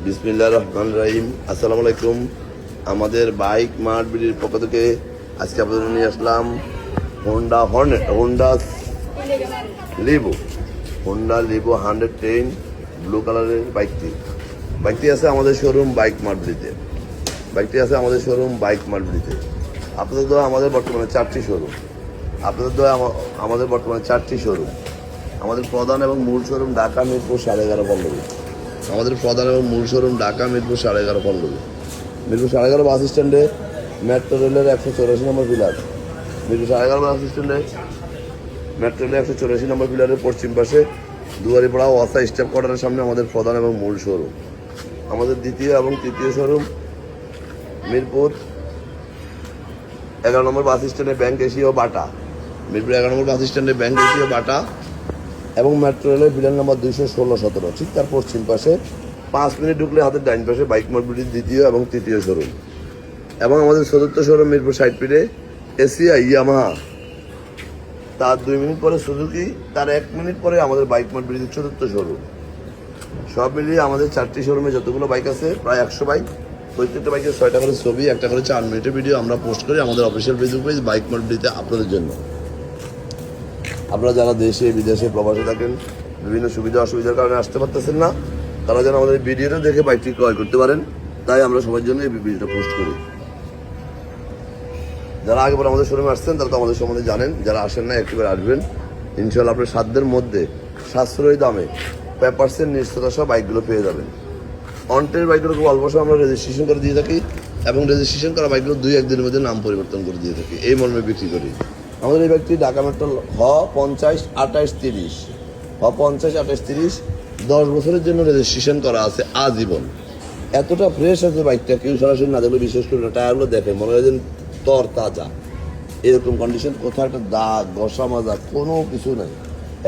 বিসমিল্লাহির রহমানির রহিম। আসসালামু আলাইকুম। আমাদের বাইক মার্ট বিডির পক্ষ থেকে আজকে আপনাদের নিয়ে আসলাম Honda Hornet, Honda Livo 110 blue কালারের বাইকটি আছে আমাদের শোরুম বাইক মার্ট বিডিতে। আপনাদের তো আমাদের বর্তমানে চারটি শোরুম। আমাদের প্রধান এবং মূল শোরুম ঢাকা মিরপুর 11.5 পল্লবী। মিরপুর 11.5 বাস স্ট্যান্ডে মেট্রো রেলের 184 নম্বর পিলার। মিরপুর 11.5 বাস স্ট্যান্ডে মেট্রো রেলের 184 নম্বর পিলারের পশ্চিম পাশে দুয়ারিপাড়া ওয়াসা স্টাফ কোয়ার্টারের সামনে আমাদের প্রধান এবং মূল শোরুম। আমাদের দ্বিতীয় এবং তৃতীয় শোরুম মিরপুর 11 নম্বর বাস স্ট্যান্ডে ব্যাংক এশিয়া বাটা। এবং মেট্রো রেলের পিলার নম্বর 216-17 ঠিক তার পশ্চিম পাশে 5 মিনিট ঢুকলে হাতের ডাইন পাশে বাইক মার্ট বিডির দ্বিতীয় এবং তৃতীয় শোরুম। এবং আমাদের চতুর্থ শোরুম মিরপুর 60 ফিটে এসিআই ইয়ামাহা, তার 2 মিনিট পরে সুজুকি, তার 1 মিনিট পরে আমাদের বাইক মার্ট বিডির চতুর্থ শোরুম। সব মিলিয়ে আমাদের 4টি শোরুমে যতগুলো বাইক আছে প্রায় 100 বাইক। প্রত্যেকটা বাইকের 6টা করে ছবি, একটা করে 4 মিনিটের ভিডিও আমরা পোস্ট করি আমাদের official Facebook page Bike Mart বিডিতে আপনাদের জন্য। আপনারা যারা দেশে বিদেশে প্রবাসে থাকেন, বিভিন্ন সুবিধা অসুবিধার কারণে আসতে পারতেছেন না, তারা যেন আমাদের ভিডিওটা দেখে বাইকটি ক্রয় করতে পারেন, তাই আমরা সবার জন্য এই ভিডিওটা পোস্ট করি। যারা আগে পরে আমাদের শোরুমে আসছেন তারা তো আমাদের সম্বন্ধে জানেন, যারা আসেন না একটিবার আসবেন। ইনশাল্লাহ আপনার সাধ্যের মধ্যে সাশ্রয়ী দামে পেপারসের নিশ্চয়তা সহ বাইকগুলো পেয়ে যাবেন। অনটের বাইকগুলো খুব অল্প সময় আমরা রেজিস্ট্রেশন করে দিয়ে থাকি এবং রেজিস্ট্রেশন করা বাইকগুলো 2-1 দিনের মধ্যে নাম পরিবর্তন করে দিয়ে থাকি, এই মর্মে বিক্রি করি। আমাদের এই বাইকটি ঢাকা মেট্রো হ 50-28-30 10 বছরের জন্য রেজিস্ট্রেশন করা আছে আজীবন। এতটা ফ্রেশ আছে বাইকটা, কেউ সরাসরি না দেখলে বিশেষ করে না, টায়ারগুলো দেখে মনে হয় যেন তর তাজা, এরকম কন্ডিশন। কোথাও একটা দাগ ঘষা মাজা কোনো কিছু নাই,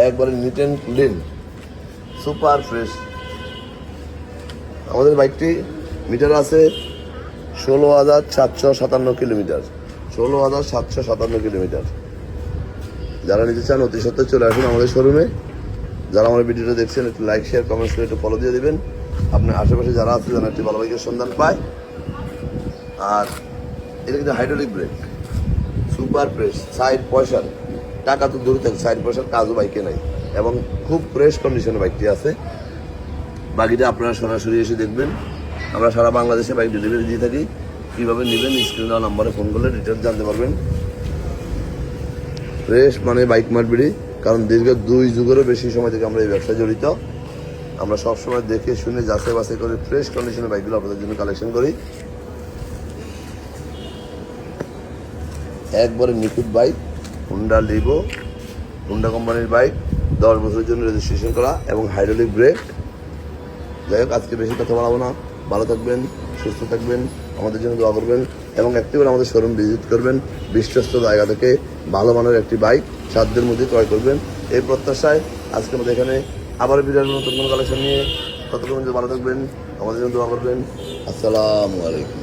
একবারে neat and clean, super fresh. আমাদের বাইকটি মিটার আছে 16,757 কিলোমিটার। যারা নিতে চান অতি সত্ত্বর চলে আসুন আমাদের শোরুমে। যারা আমার ভিডিওটা দেখছেন একটু লাইক শেয়ার কমেন্টস করে একটু ফলো দিয়ে দেবেন। আপনার আশেপাশে যারা আছে যেন একটি ভালো বাইকের সন্ধান পায়। আর এটা কিন্তু hydraulic break, super fresh, side পয়সার টাকা তো দূরে থাকে, সাইড পয়সার কাজও বাইকে নাই এবং খুব ফ্রেশ কন্ডিশনে বাইকটি আছে। বাকিটা আপনারা সরাসরি এসে দেখবেন। আমরা সারা বাংলাদেশে বাইক ডেলিভারি দিয়ে থাকি। কীভাবে নেবেন স্ক্রিনে দেওয়া নাম্বারে ফোন করলে ডিটেলস জানতে পারবেন। ফ্রেশ মানে বাইক মার্ট বিডি, কারণ দীর্ঘ 2 যুগেরও বেশি সময় থেকে আমরা এই ব্যবসায় জড়িত। আমরা সবসময় দেখে শুনে যাচাই বাছাই করে ফ্রেশ কন্ডিশনের বাইকগুলো আপনাদের জন্য কালেকশন করি। একবারে নিখুঁত বাইক, হোন্ডা লিভো, হোন্ডা কোম্পানির বাইক, 10 বছরের জন্য রেজিস্ট্রেশন করা এবং হাইড্রোলিক ব্রেক। যাই হোক, আজকে বেশি কথা বলাবো না। ভালো থাকবেন, সুস্থ থাকবেন, আমাদের জন্য দোয়া করবেন এবং একটিবার আমাদের শোরুম ভিজিট করবেন। বিশ্বস্ত জায়গা থেকে ভালো মানের একটি বাইক সাধ্যের মধ্যে ক্রয় করবেন, এই প্রত্যাশায় আজকে আমাদের এখানে আবার ভিডিওর নতুন কোনো কালেকশন নিয়ে ততক্ষণ ভালো থাকবেন, আমাদের জন্য দোয়া করবেন। আসসালামু আলাইকুম।